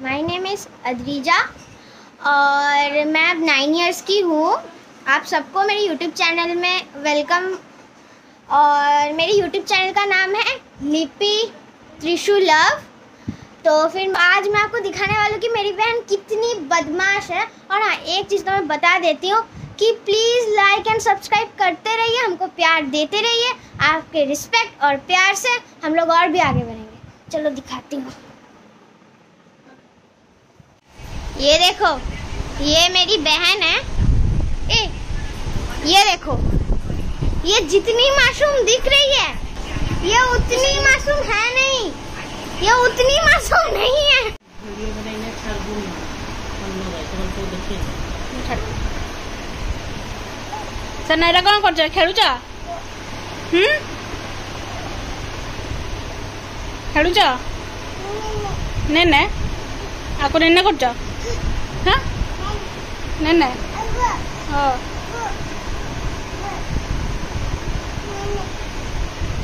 My name is Adrija और मैं अब 9 इयर्स की हूँ। आप सबको मेरे यूट्यूब चैनल में वेलकम। और मेरे यूट्यूब चैनल का नाम है लिपि त्रिशु लव। तो फिर आज मैं आपको दिखाने वाली हूँ कि मेरी बहन कितनी बदमाश है। और हाँ, एक चीज़ तो मैं बता देती हूँ कि प्लीज़ लाइक एंड सब्सक्राइब करते रहिए, हमको प्यार देते रहिए। आपके रिस्पेक्ट और प्यार से हम लोग और भी आगे बढ़ेंगे। चलो दिखाती हूँ। ये देखो, ये मेरी बहन है। ये देखो, ये जितनी मासूम दिख रही है ये उतनी मासूम है नहीं, ये उतनी मासूम नहीं है। सर नायरा कौन कर खेलुच खेलुच ने आपको ने कर ने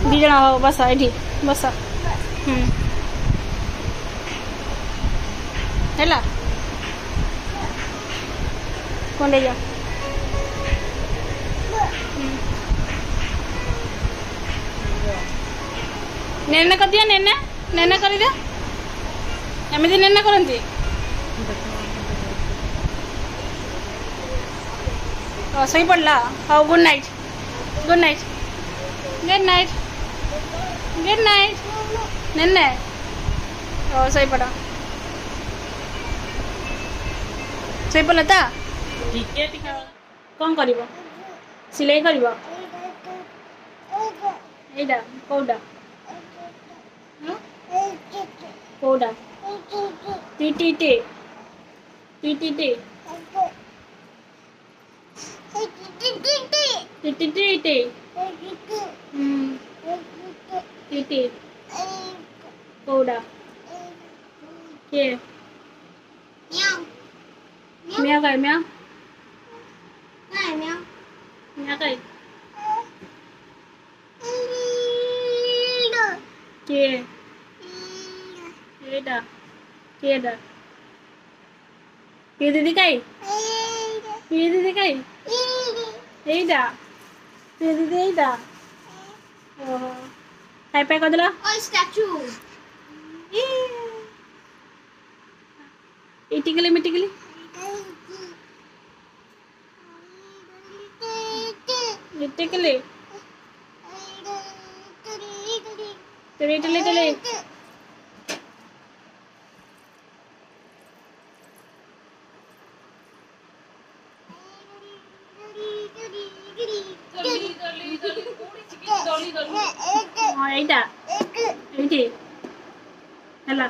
दी जना हो बस ये बस है कौन ले जा नेना कर दिया नेना कर दिया एमती नेना करती सही पड़ला। हाँ good night good night good night good night नेने सही पड़ा सही पड़ला ता ठीक है। कौन कर सिलाई कर कौटा कौटा टी टी टी टी टी टी कौड़ा के म्याऊ काय म्याऊ म्याऊ काय के एडा केडा के दीदी काय के दीदी काय एडा के दीदी एडा ओहो हाय पे कर दिला ओ स्टैचू इटिकली मिटिकली इटिकली तेरे टले टले हाँ एटा एटी हला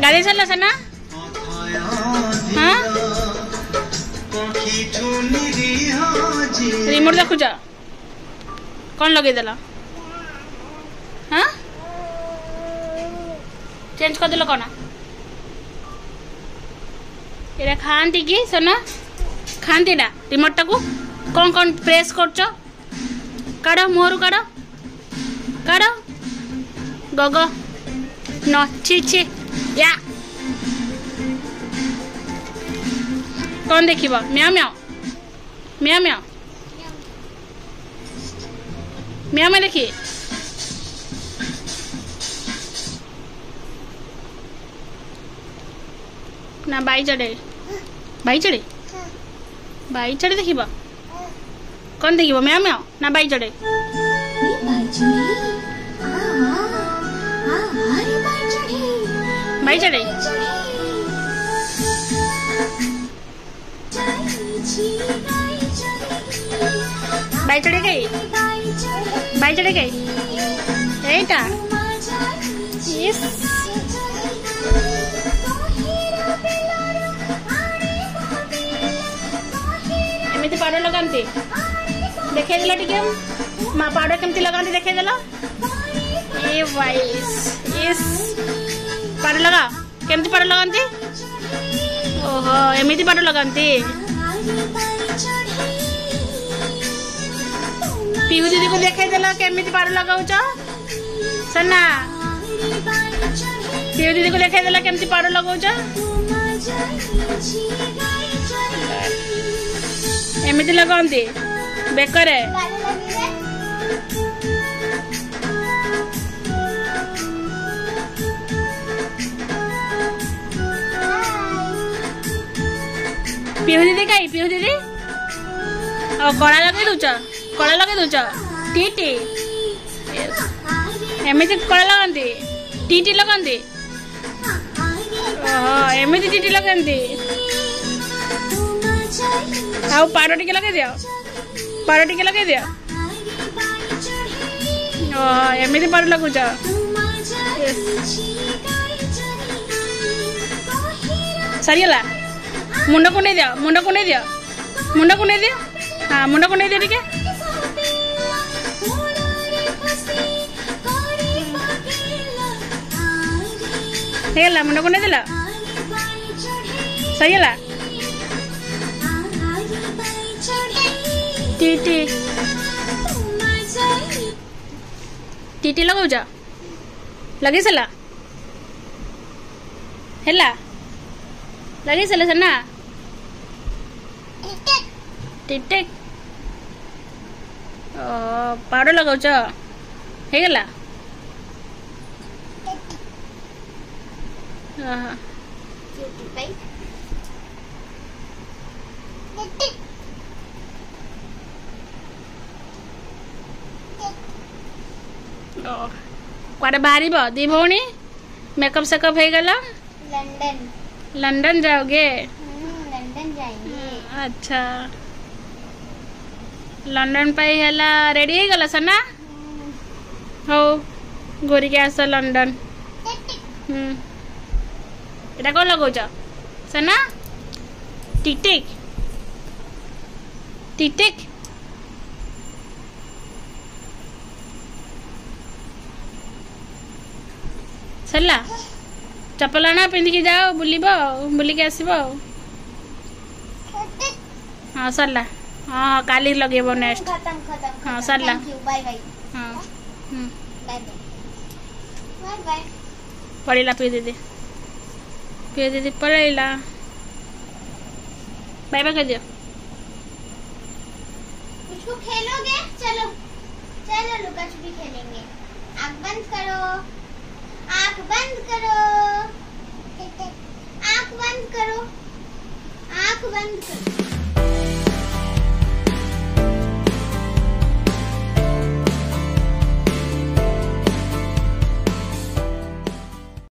गाड़ी चला सना हाँ रिमोट देखु जा कौन लगे देला हाँ चेंज कर दिल कौन ये खाती कि सोना खाती ना रिमोट टाकू कौन कौन प्रेस कर काढ़ मुहर काढ़ काढ़ गग न छि छि या कौन देखिब म्याऊ म्याऊ म्याऊ म्याऊ म्याऊ में देखिए ना बाई चढ़े बाई चढ़े बाई चढ़े देखिब कौन देखिब म्याऊ म्याऊ ना बाई चढ़े बाई चढ़े बाई चढ़े गई बाई चढ़े गई एटा यस एमती पाउडर लगाती देखे देला टिके माँ पाउडर केमती लगाती देखे देला ए वाइस यस पाउडर लगा केमती पाउडर लगाती ओहो एमती पाउडर लगाती पीहू दीदी को देखे देला केमती पाउडर लगाउछ सना पियो दीदी को देखा देला केमती पाउडर लगाउछ एमिति लगाउंती बेकरे पियो दीदी कहीं पियो दीदी और कड़ा लगे दूच टीटी एमती कड़ा लगती टीटी लगती एमती टीटी लगती आ पाड़ टिके लगे दियो पाड़ टिके लगे दियो एमती पाड़ लगुच सरीगला मुंड कुंडे दियो मुंड कुंडे दियो मुंड कुंडे दियो हाँ मुंड कुंडे दियो टिके हेला मुंड कुंडे दिला सहीला टीटी टीटी लगाउछ लगे सला हेला लगे सला सना टिक पाउडर लगाउछ हे गला कुआडे बाहरी दी भौणी मेकअप सेकअप हो गला लंदन जाओगे लंदन जाएंगे अच्छा लंदन पे हैला रेडी हो गला सना हो गोरी के आस लंदन एटा को लगाउछ सना टिक टिक टिक टिक सरला चप्पल आना पिंधिकी जाओ बुलिकी आसब हाँ सरला हाँ काली लगेब नेक्स्ट हाँ सरला हाँ पड़ेला पियो दीदी पड़ेला बाय बाय कर दियो कुछ खेलोगे चलो चलो लुका छुपी खेलेंगे आँख बंद करो आँख बंद करो आँख बंद करो आँख बंद करो